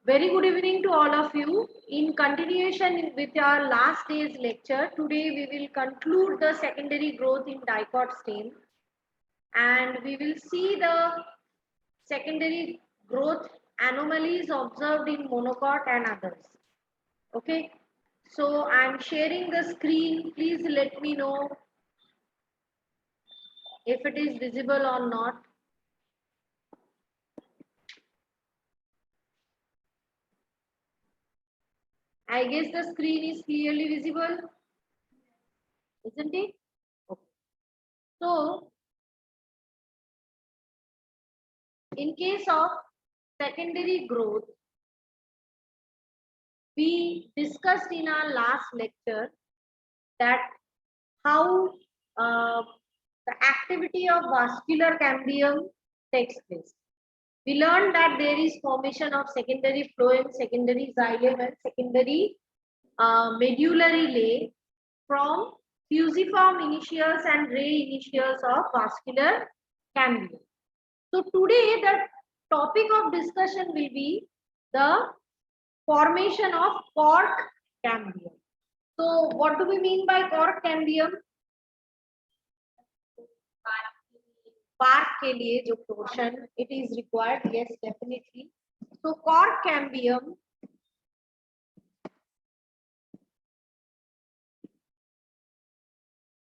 Very good evening to all of you. In continuation with our last day's lecture, today we will conclude the secondary growth in dicot stain and we will see the secondary growth anomalies observed in monocot and others. Okay, so I am sharing the screen. Please let me know if it is visible or not. I guess the screen is clearly visible, isn't it? Okay. So, in case of secondary growth, we discussed in our last lecture that how the activity of vascular cambium takes place. We learned that there is formation of secondary phloem, secondary xylem, and secondary medullary lay from fusiform initials and ray initials of vascular cambium. So today the topic of discussion will be the formation of cork cambium. So what do we mean by cork cambium? Bark के लिए जो portion it is required, yes, definitely. So cork cambium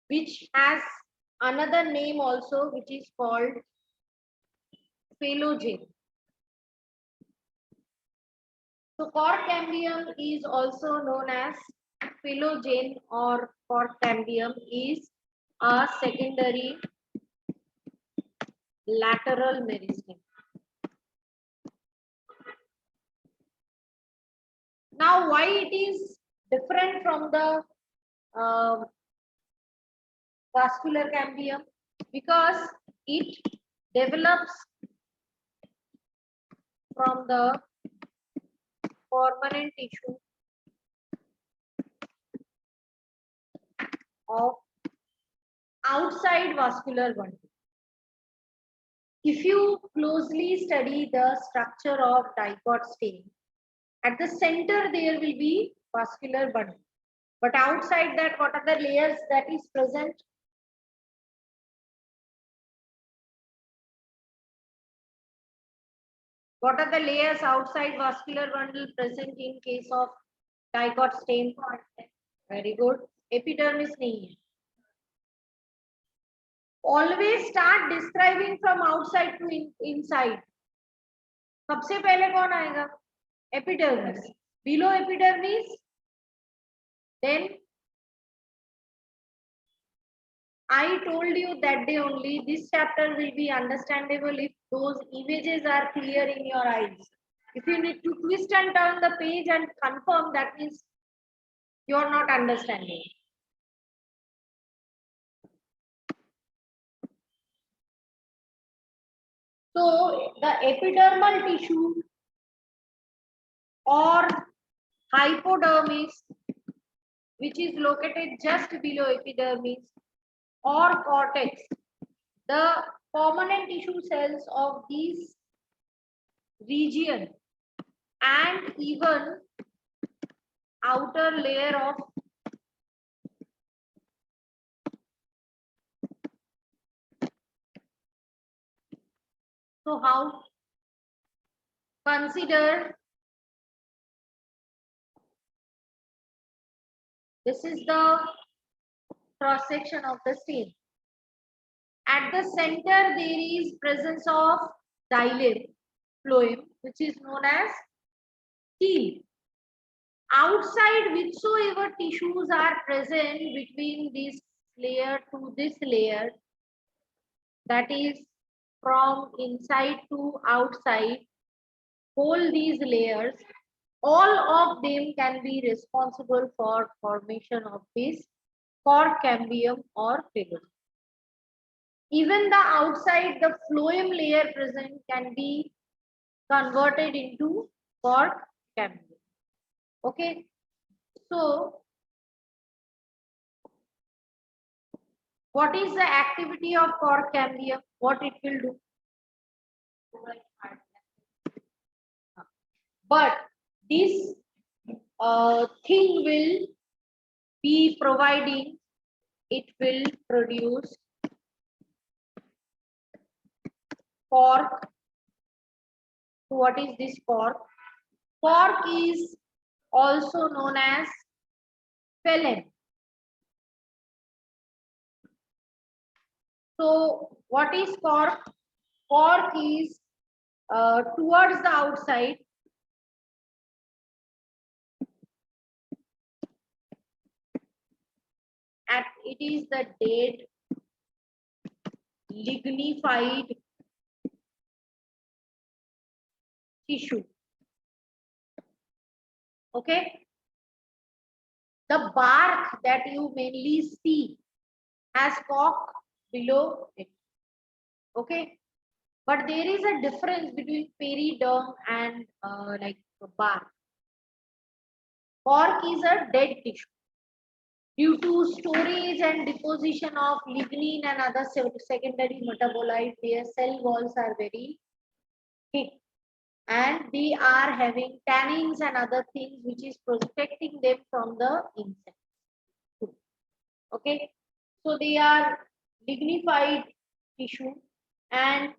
which has another name also, which is called phelogene. So cork cambium is also known as phelogene, or cork cambium is a secondary lateral meristem. Now, why it is different from the vascular cambium? Because it develops from the permanent tissue of outside vascular bundle. If you closely study the structure of dicot stain, at the center there will be vascular bundle, but outside that, what are the layers that is present? What are the layers outside vascular bundle present in case of dicot stain? Very good. Epidermis nahi hai. Always start describing from outside to inside. सबसे पहले कौन आएगा? Epidermis. Below epidermis, then I told you that day only, this chapter will be understandable if those images are clear in your eyes. If you need to twist and turn the page and confirm, that means you are not understanding. So the epidermal tissue or hypodermis, which is located just below epidermis, or cortex, the permanent tissue cells of these region and even outer layer of so how consider this is the cross section of the stain. At the center there is presence of xylem, phloem, which is known as keel. Outside, whichsoever tissues are present between this layer to this layer, that is from inside to outside, all these layers, all of them can be responsible for formation of this cork cambium or phelogene. Even the outside, the phloem layer present can be converted into cork cambium. Okay, so what is the activity of cork cambium? What it will do? but this thing will be providing, it will produce cork. So what is this cork? Cork is also known as phlegm. So what is cork? Cork is towards the outside, and it is the dead lignified tissue. Okay, the bark that you mainly see has cork below it. Okay, but there is a difference between periderm and like bark. Cork is a dead tissue. Due to storage and deposition of lignin and other secondary metabolites, their cell walls are very thick, and they are having tannins and other things which is protecting them from the insects. Okay, so they are lignified tissue, and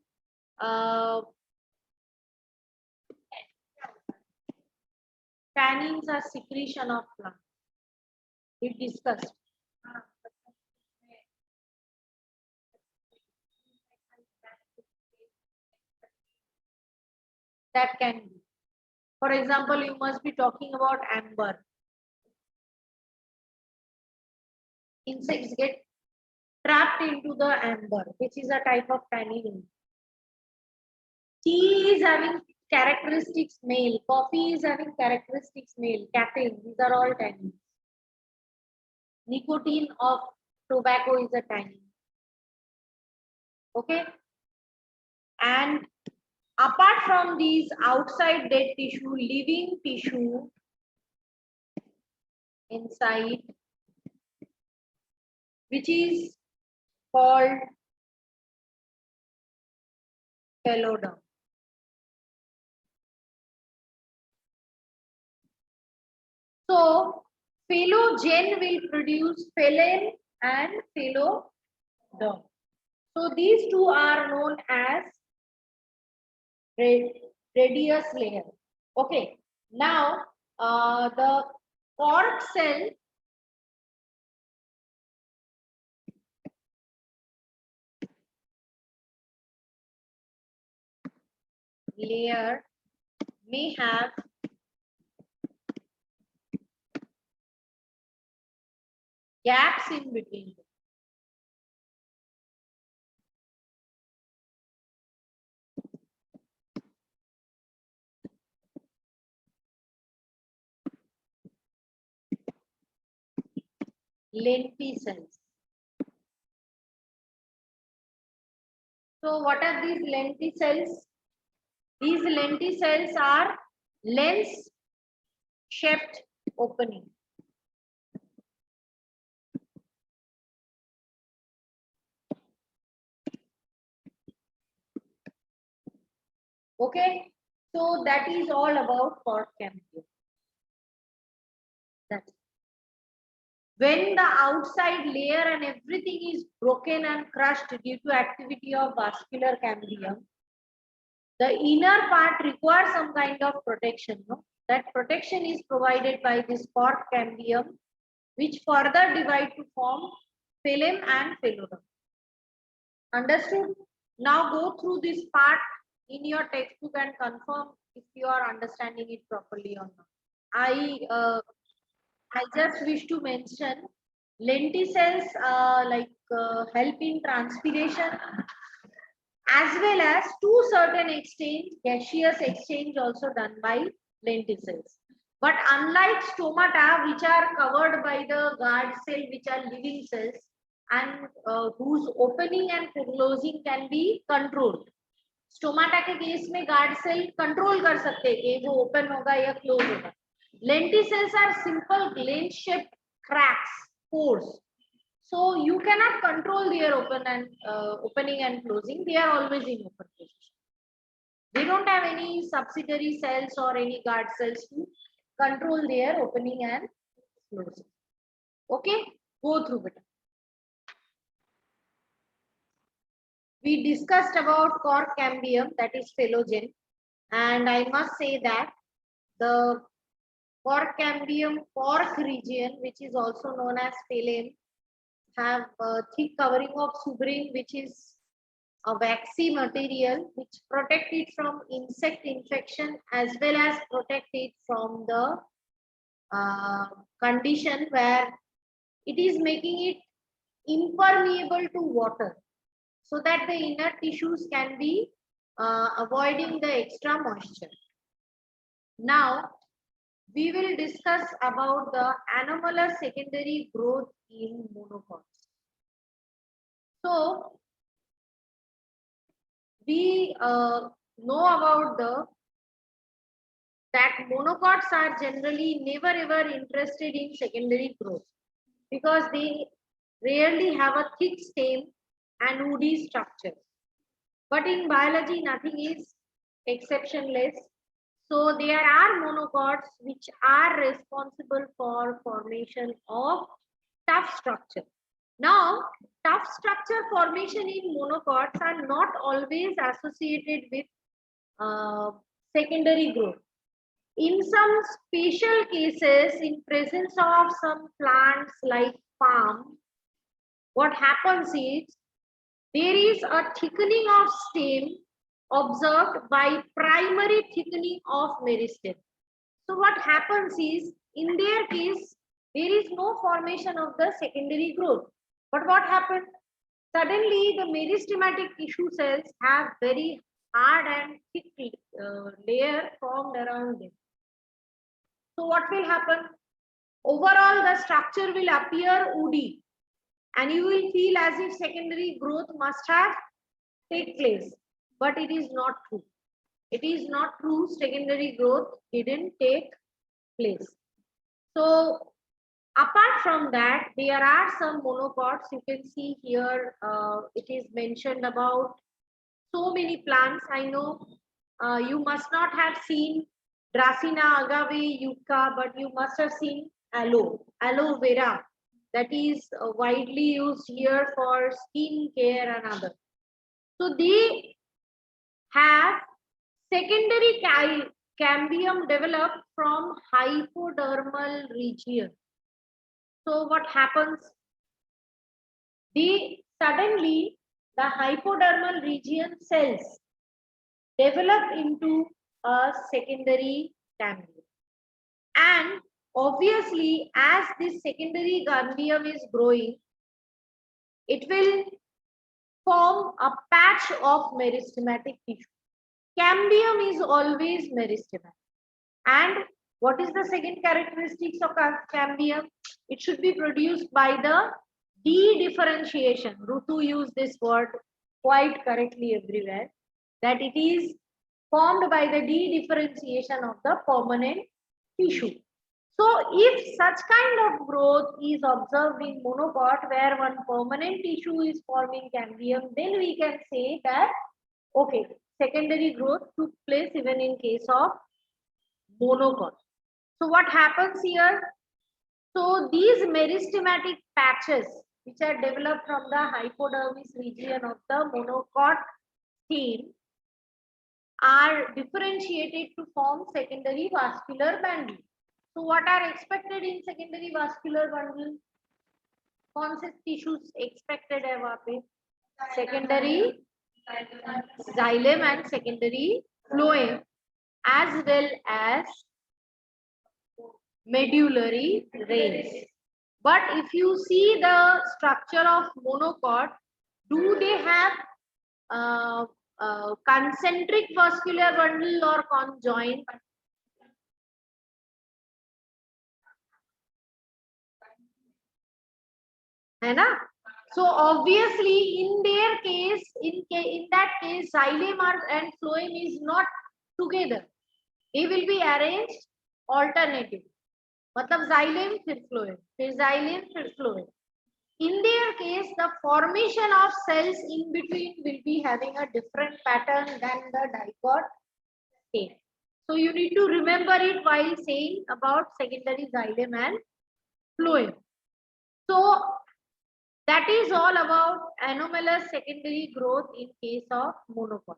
tannins are secretion of plants. We discussed. That can be. For example, you must be talking about amber. Insects get trapped into the amber, which is a type of tannin. Tea is having characteristic smell. Coffee is having characteristic smell. Caffeine, these are all tannins. Nicotine of tobacco is a tannin. Okay. And apart from these outside dead tissue, living tissue inside, which is called phloem. So phylogen will produce phloem and phloem. So these two are known as radius layer. Okay. Now the cork cell layer may have gaps in between. Lenticels. So what are these lenticels? These lenticels are lens shaped opening. Okay, so that is all about cork cambium. That's when the outside layer and everything is broken and crushed due to activity of vascular cambium, the inner part requires some kind of protection. No? That protection is provided by this cork cambium, which further divide to form phloem and phloem. Understood? Now go through this part in your textbook and confirm if you are understanding it properly or not. I just wish to mention lenticels help in transpiration, as well as to certain extent gaseous exchange also done by lenticels. But unlike stomata, which are covered by the guard cell, which are living cells, and whose opening and closing can be controlled. Stomata के case में guard cell control कर सकते हैं कि वो open होगा या close होगा. Lenticels are simple lens shaped cracks, pores. So you cannot control their opening and closing. They are always in open position. They don't have any subsidiary cells or any guard cells to control their opening and closing. Okay, go through it. We discussed about cork cambium, that is phylogen, and I must say that the cork cambium cork region, which is also known as phylum, have a thick covering of suberin, which is a waxy material which protect it from insect infection as well as protect it from the condition where it is making it impermeable to water, so that the inner tissues can be avoiding the extra moisture. Now we will discuss about the anomalous secondary growth in monocots. So we know about that monocots are generally never ever interested in secondary growth because they rarely have a thick stem and woody structure. But in biology, nothing is exceptionless. So there are monocots which are responsible for formation of tough structure. Now, tough structure formation in monocots are not always associated with secondary growth. In some special cases, in presence of some plants like palm, what happens is there is a thickening of stem observed by primary thickening of meristem. So what happens is, in their case, there is no formation of the secondary growth. But what happened? Suddenly, the meristematic tissue cells have very hard and thick layer formed around them. So what will happen? Overall, the structure will appear woody, and you will feel as if secondary growth must have take place. But it is not true. It is not true. Secondary growth didn't take place. So apart from that, there are some monocots. You can see here, it is mentioned about so many plants. I know you must not have seen Dracena, agave, yucca, but you must have seen aloe vera. That is widely used here for skin care and other. So they have secondary cambium developed from hypodermal region. So what happens? Suddenly the hypodermal region cells develop into a secondary cambium. And obviously, as this secondary cambium is growing, it will form a patch of meristematic tissue. Cambium is always meristematic. And what is the second characteristics of cambium? It should be produced by the de-differentiation. Rutu used this word quite correctly everywhere, that it is formed by the de-differentiation of the permanent tissue. So if such kind of growth is observed in monocot where one permanent tissue is forming cambium, then we can say that, okay, secondary growth took place even in case of monocot. So what happens here? So these meristematic patches which are developed from the hypodermis region of the monocot stem are differentiated to form secondary vascular bundle. So what are expected in secondary vascular bundle? कौन से tissues expected है वहाँ पे? Secondary xylem and secondary phloem, as well as medullary veins. But if you see the structure of monocot, do they have concentric vascular bundle or conjoint? है ना? So obviously, in their case, in that case, xylem and phloem is not together. They will be arranged alternatively. मतलब xylem फिर phloem, फिर xylem फिर phloem. In their case, the formation of cells in between will be having a different pattern than the dicot stain. So you need to remember it while saying about secondary xylem and phloem. So that is all about anomalous secondary growth in case of monocot.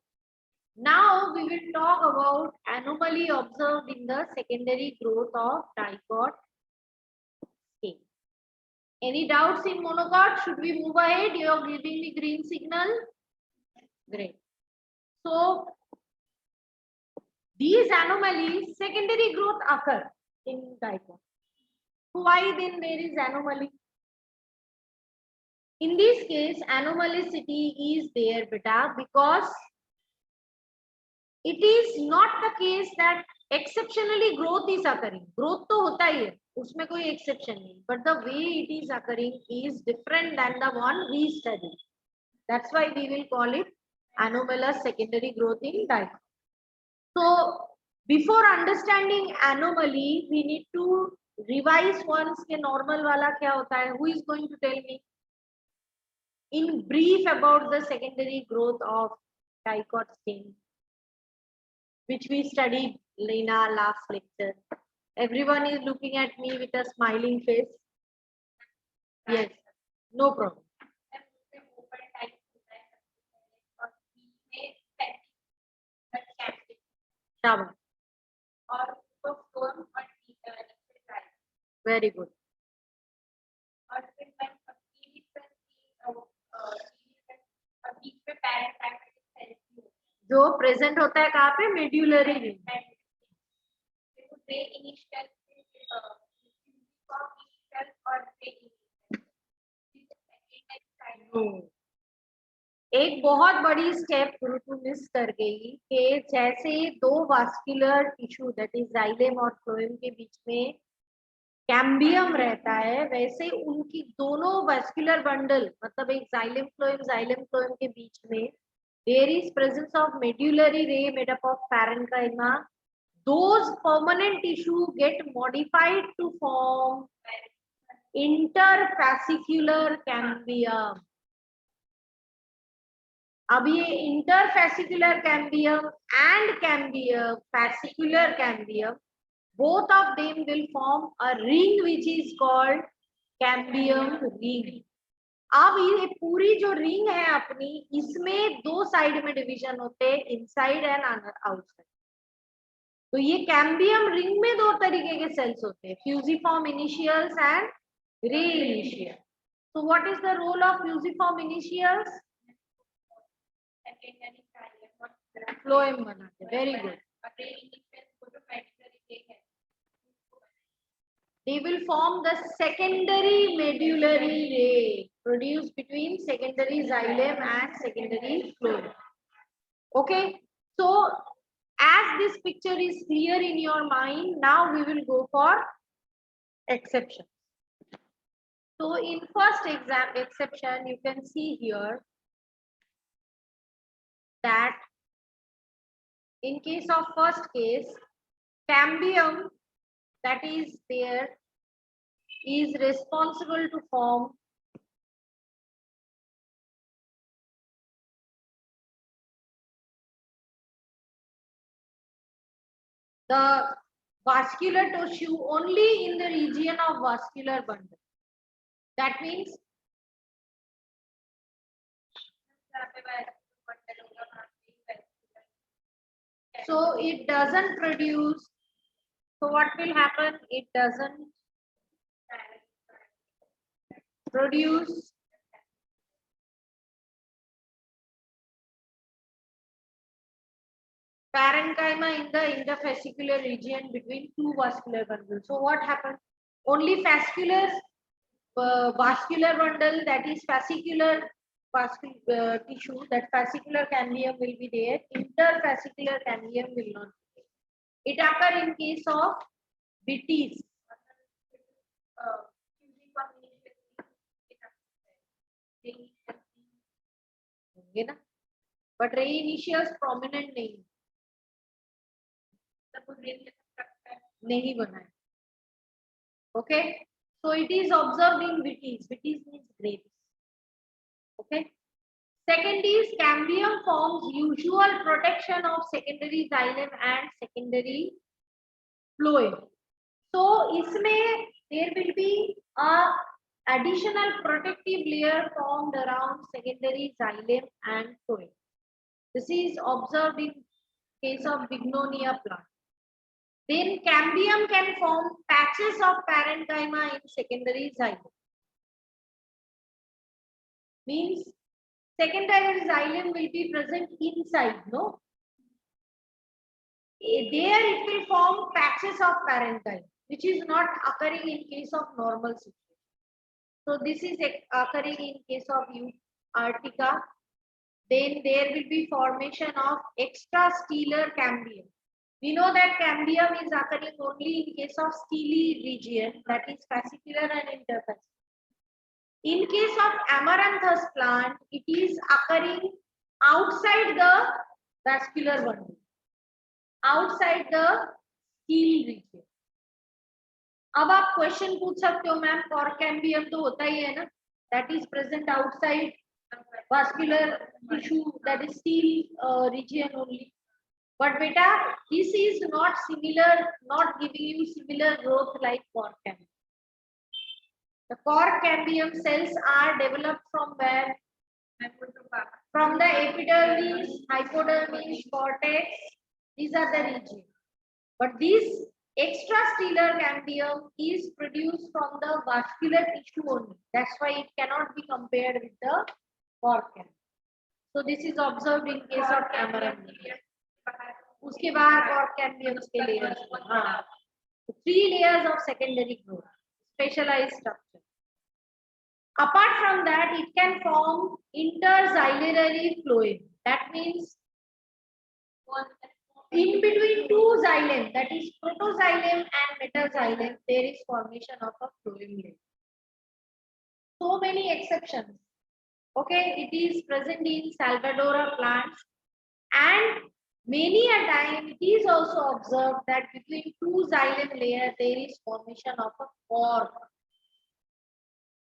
Now we will talk about anomaly observed in the secondary growth of dicot stain. Any doubts in monocot? Should we move ahead? You are giving me green signal. Great. So these anomalies, secondary growth occur in dicot. Why then there is anomaly? In this case, anomalicity is there, beta, because it is not the case that exceptionally growth is occurring. Growth तो होता ही है, उसमें कोई exception नहीं. But the way it is occurring is different than the one we studied. That's why we will call it anomalous secondary growth in dicot. So before understanding anomaly, we need to revise once के normal वाला क्या होता है. Who is going to tell me in brief about the secondary growth of dicot stain, which we studied in our last lecture? Everyone is looking at me with a smiling face. Yes, no problem. Shaban. Very good. जो present होता है कहाँ पे? Medullary ring. एक बहुत बड़ी step ऋतु miss कर गई कि जैसे दो vascular tissue that is xylem और फ्लोएम के बीच में कैम्बियम रहता है, वैसे उनकी दोनों वास्कुलर बंडल मतलब एक जाइलेम फ्लोएम के बीच में there is presence of medullary ray made up of parenchyma. Those permanent tissue get modified to form interfascicular cambium. अब ये interfascicular cambium and cambium, fascicular cambium, both of them will form a ring which is called cambium ring. अब ये पूरी जो ring है अपनी, इसमें दो साइड में डिवीजन होते हैं, इनसाइड एंड आउटसाइड. तो ये कैम्बियम रिंग में दो तरीके के सेल्स होते हैं, फ्यूजिफॉर्म इनिशियल्स एंड रे initial. So what is the role of fusiform initials? Phloem बनाते. Very good. They will form the secondary medullary ray produced between secondary xylem and secondary phloem. Okay, so as this picture is clear in your mind, now we will go for exceptions. So in first exception, you can see here that in case of first case, cambium that is there is responsible to form the vascular tissue only in the region of vascular bundle. That means so it doesn't produce. So what will happen? It doesn't produce parenchyma in the interfascicular region between two vascular bundles. So what happens? Only vascular bundle, that is fascicular tissue, that fascicular cambium will be there. Interfascicular cambium will not be there. It occurs in case of Bitties. But ray initials prominent नहीं बना है. Okay, so it is observed in Bitties. Bitties means grapes. Okay, Second is cambium forms usual protection of secondary xylem and secondary phloem. So इसमें there will be a additional protective layer formed around secondary xylem and phloem. This is observed in case of Bignonia plant. Then cambium can form patches of parenchyma in secondary xylem. Means secondary xylem will be present inside, no? There it will form patches of parenchyma, which is not occurring in case of normal situation. So this is occurring in case of Artica. Then there will be formation of extrastellar cambium. We know that cambium is occurring only in case of steely region, that is fascicular and interfascicular. In case of Amaranthus plant, it is occurring outside the vascular bundle, outside the steel region. अब आप question पूछ सकते हो ma'am cork cambium तो होता ही है ना, that is present outside vascular tissue, that is steel region only. But beta, this is not similar, not giving you similar growth like cork cambium. The cork cambium cells are developed from where? From the epidermis, hypodermis, cortex. These are the regions. But this extrastellar cambium is produced from the vascular tissue only. That's why it cannot be compared with the cork cambium. So this is observed in case of Amaranthus. उसके बाद cork cambiums के layers. हाँ. 3 layers of secondary growth, specialized structure. Apart from that, it can form interxylary phloem. That means in between two xylem, that is protoxylem and metaxylem, there is formation of a phloem layer. So many exceptions. Okay, it is present in Salvadora plants, and many a time it is also observed that between two xylem layer there is formation of a cork,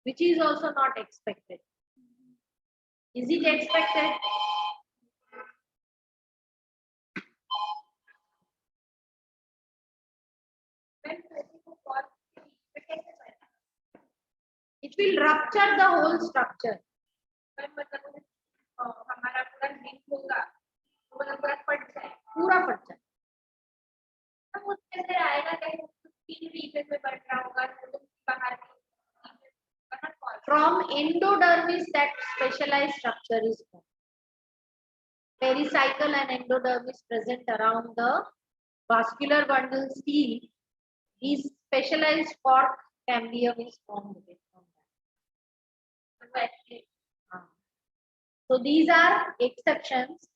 which is also not expected. Is it expected? It will rupture the whole structure. हमारा पूरा link होगा, पूरा फट जाए, पूरा फट जाए. अब उसमें से आएगा कहीं 3 रीजन में बढ़ रहा होगा, तो बाहर from endodermis that specialized structure is formed. Pericycle and endodermis present around the vascular bundle steel. These specialized cork cambium is formed from that. So these are exceptions.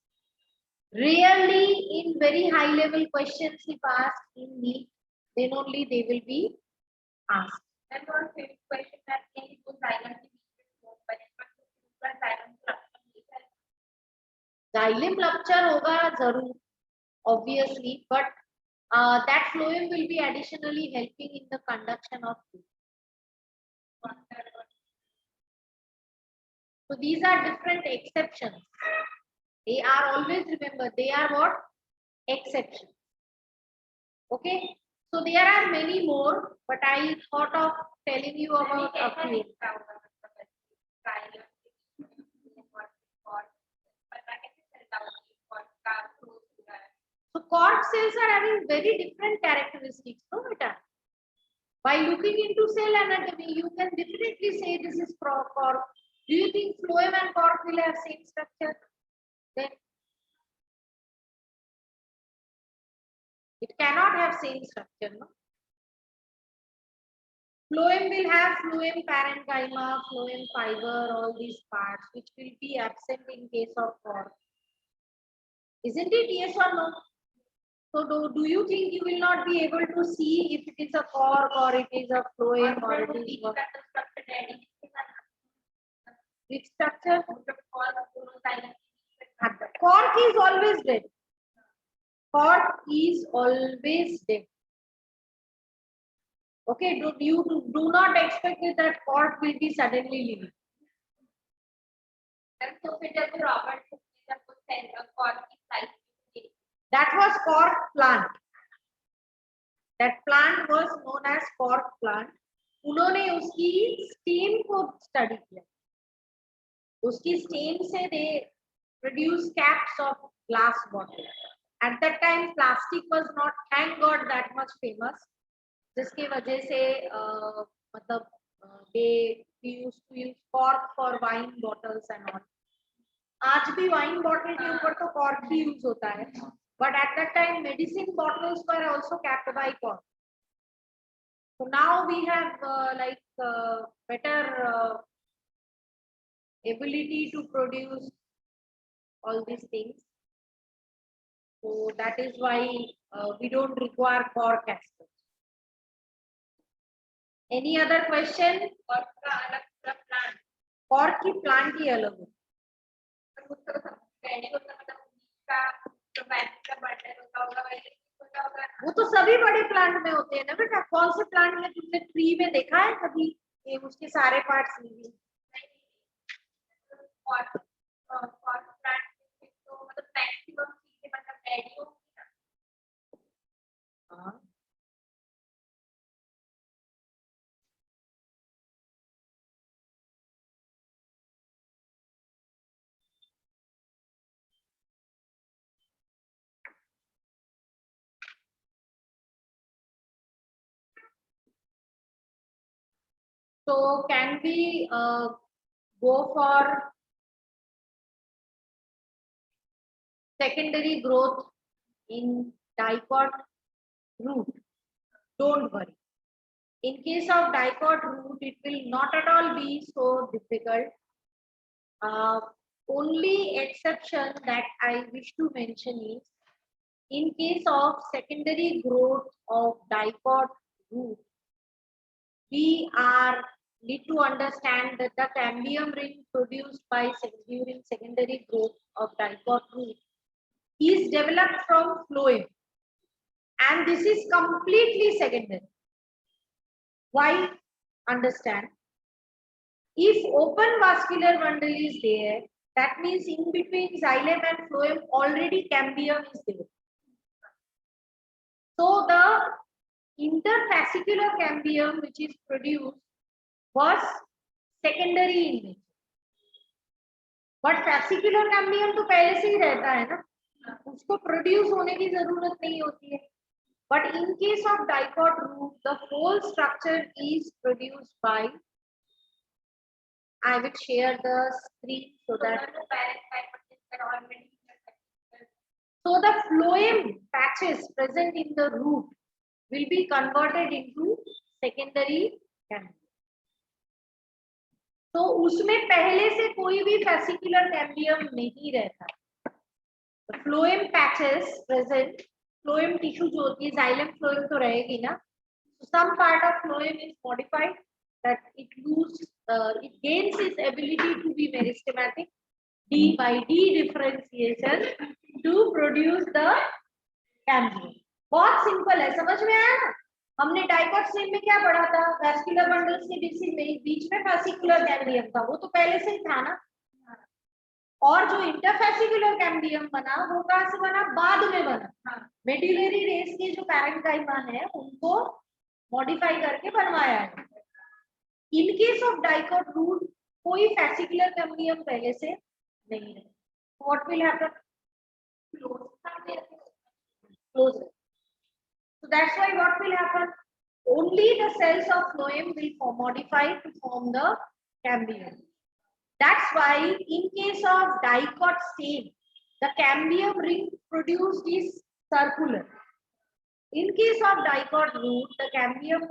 Rarely in very high level questions if asked in NEET, then only they will be asked. And one question that any good xylem rupture होगा जरूर, obviously, but that phloem will be additionally helping in the conduction of food. So these are different exceptions. They are always, remember, they are what? Exceptions. Okay. So there are many more, but I thought of telling you about a few. So cork cells are having very different characteristics, no matter. By looking into cell anatomy, you can definitely say this is cork. Do you think phloem and cork will have same structure? Then it cannot have same structure, no? Phloem will have phloem parenchyma, phloem fiber, all these parts, which will be absent in case of cork. Isn't it? Yes or no? So do you think you will not be able to see if it is a cork or it is a phloem or it is what? Which structure? Cork is always dead. Cork is always dead. Okay, do not expect that cork will be suddenly living. तो फिर जब Robert जब cork की size, that was cork plant. That plant was known as cork plant. उन्होंने उसकी stem को study किया. उसकी स्टेम से they produce caps of glass bottle. At that time plastic was not, thank God, that much famous. जिसकी वजह से मतलब they used to use cork for wine bottles and all. आज भी वाइन बॉटल के ऊपर तो कॉर्क ही यूज होता है, but at that time medicine bottles were also capped by cork. So now we have better ability to produce all these things. So that is why we don't require cork as such. Any other question? Cork का अलग plant, cork की plant ही अलग है. कहने को मतलब का जो बैटरी का बंडल होता होगा वही होता होगा. वो तो सभी बड़े प्लांट में होते हैं ना बेटा. कौन से प्लांट में तुमने ट्री में देखा है कभी ये उसके सारे पार्ट्स नहीं? और प्लांट तो मतलब मैक्सिमम चीजें मतलब रेडियो. हाँ. So can we go for secondary growth in dicot root? Don't worry. In case of dicot root, it will not at all be so difficult. Only exception that I wish to mention is in case of secondary growth of dicot root, we need to understand that the cambium ring produced during secondary growth of dicot root is developed from phloem, and this is completely secondary. Why? Understand. If open vascular bundle is there, that means in between xylem and phloem already cambium is there. So the interfascicular cambium which is produced was secondary in nature. But fascicular cambium तो पहले से ही रहता है ना, उसको produce होने की जरूरत नहीं होती है. But in case of dicot root, the whole structure is produced by. I will share the screen so that. So the phloem patches present in the root will be converted into secondary cambium. तो उसमें पहले से कोई भी fascicular cambium नहीं रहता. The phloem patches present, phloem tissue जो होती है, xylem phloem तो रहेगी ना. So some part of phloem is modified that it gains its ability to be meristematic D by D differentiation to produce the cambium. बहुत simple है, समझ में आया ना? हमने डाइकोट स्टेम में क्या पढ़ा था? वैस्कुलर बंडल्स के बीच में fascicular cambium था, वो तो पहले से ही था ना. और जो इंटरफैसिकुलर कैम्बियम बना वो कहां से बना? बाद में बना. मेड्यूलरी रेस के जो पैरेंकाइमा है उनको मॉडिफाई करके बनवाया है. In case of dicot root कोई फैसिकुलर कैम्बियम पहले से नहीं है. What will happen? क्लोजर. So that's why what will happen? Only the cells of phloem will modify to form the cambium. That's why in case of dicot stain, the cambium ring produced is circular. In case of dicot root, the cambium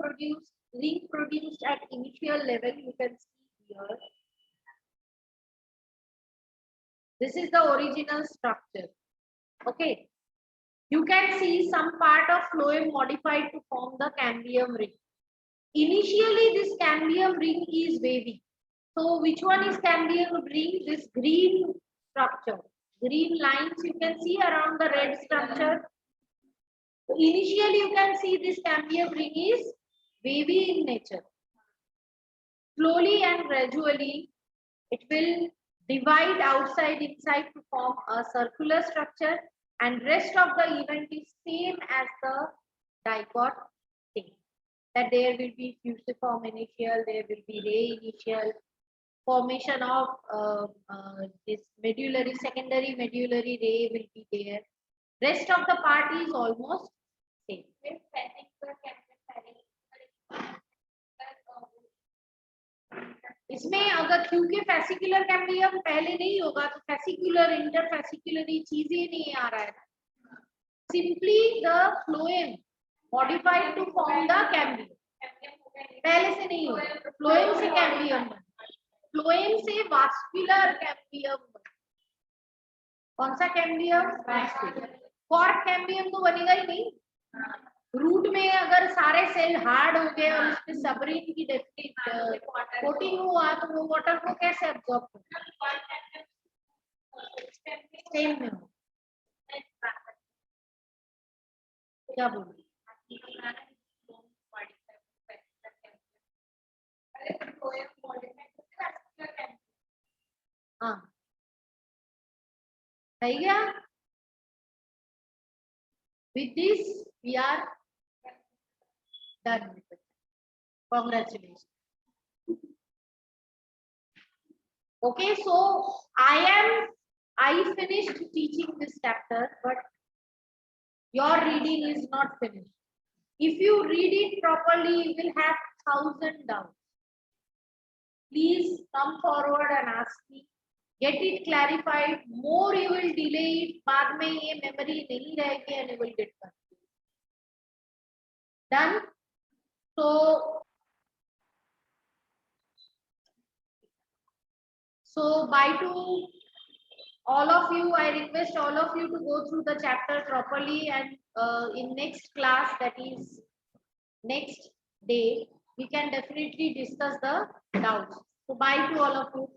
ring produced at initial level, you can see here. This is the original structure. Okay. You can see some part of phloem modified to form the cambium ring. Initially, this cambium ring is wavy. So which one is cambium ring? This green structure. Green lines you can see around the red structure. So initially you can see this cambium ring is wavy in nature. Slowly and gradually it will divide outside inside to form a circular structure, and rest of the event is same as the dicot thing. That there will be fusiform initial, there will be ray initial, formation of this medullary, secondary medullary ray will be there. Rest of the part is almost same. With fascicular cambium, इसमें अगर क्योंकि fascicular cambium पहले नहीं होगा तो fascicular interfascicular ये चीजें नहीं आ रहा है. Simply the phloem modified to form the cambium. पहले से नहीं होगा. फ्लोएम से कैम्बियम, फ्लोएम से वास्कुलर कैम्बियम. कौन सा कैम्बियम? वास्कुलर. कॉर्क कैम्बियम तो बनेगा ही नहीं. रूट में अगर सारे सेल हार्ड हो गए और उसमें सबरीन की कोटिंग हुआ तो वो वाटर को कैसे एब्जॉर्ब करेगा? सेम में हो. क्या बोलूं? हाँ सही गया. With this, we are done with it. Congratulations. Okay, so I finished teaching this chapter, but your reading is not finished. If you read it properly, you will have 1,000 doubts. Please come forward and ask me. Get it clarified. More you will delay it. बाद में ये memory नहीं रहेगी and you will get confused. Done. So bye to all of you. I request all of you to go through the chapter properly, and in next class, that is next day, we can definitely discuss the doubts. So bye to all of you.